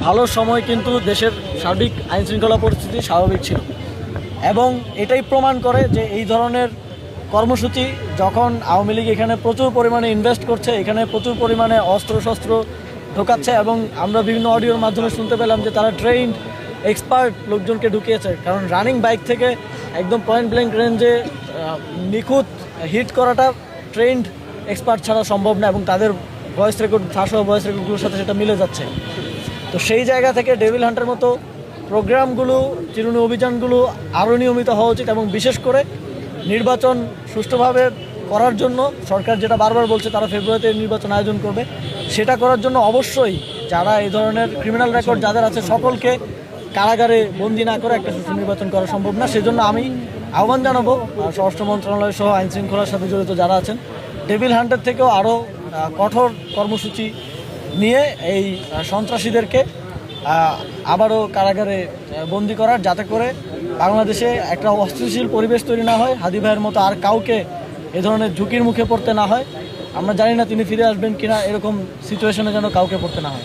ভালো সময় কিন্তু দেশের সার্বিক আইনশৃঙ্খলা পরিস্থিতি স্বাভাবিক ছিল এবং এটাই প্রমাণ করে যে এই ধরনের কর্মসূচি যখন আওয়ামী লীগ এখানে প্রচুর পরিমাণে ইনভেস্ট করছে, এখানে প্রচুর পরিমাণে অস্ত্রশস্ত্র ঢোকাচ্ছে এবং আমরা বিভিন্ন অডিওর মাধ্যমে শুনতে পেলাম যে তারা ট্রেইনড এক্সপার্ট লোকজনকে ঢুকিয়েছে। কারণ রানিং বাইক থেকে একদম পয়েন্ট ব্ল্যাঙ্ক রেঞ্জে নিখুঁত হিট করাটা ট্রেন্ড এক্সপার্ট ছাড়া সম্ভব না এবং তাদের ভয়েস রেকর্ড ফাঁস হওয়া ভয়েস রেকর্ডগুলোর সাথে সেটা মিলে যাচ্ছে। তো সেই জায়গা থেকে ডেভিল হান্টের মতো প্রোগ্রামগুলো, চিরুনি অভিযানগুলো আরও নিয়মিত হওয়া উচিত এবং বিশেষ করে নির্বাচন সুষ্ঠুভাবে করার জন্য সরকার যেটা বারবার বলছে তারা ফেব্রুয়ারিতে নির্বাচন আয়োজন করবে, সেটা করার জন্য অবশ্যই যারা এই ধরনের ক্রিমিনাল রেকর্ড যাদের আছে সকলকে কারাগারে বন্দি না করে একটা সুষ্ঠু নির্বাচন করা সম্ভব না। সেজন্য আমি আহ্বান জানাবো স্বরাষ্ট্র মন্ত্রণালয় সহ আইন শৃঙ্খলার সাথে জড়িত যারা আছেন ডেভিল হান্টের থেকেও আরও কঠোর কর্মসূচি নিয়ে এই সন্ত্রাসীদেরকে আবারও কারাগারে বন্দি করার, যাতে করে বাংলাদেশে একটা অস্থিতিশীল পরিবেশ তৈরি না হয়, হাদি ভাইয়ের মতো আর কাউকে এ ধরনের ঝুঁকির মুখে পড়তে না হয়। আমরা জানি না তিনি ফিরে আসবেন কিনা, এরকম সিচুয়েশনে যেন কাউকে পড়তে না হয়।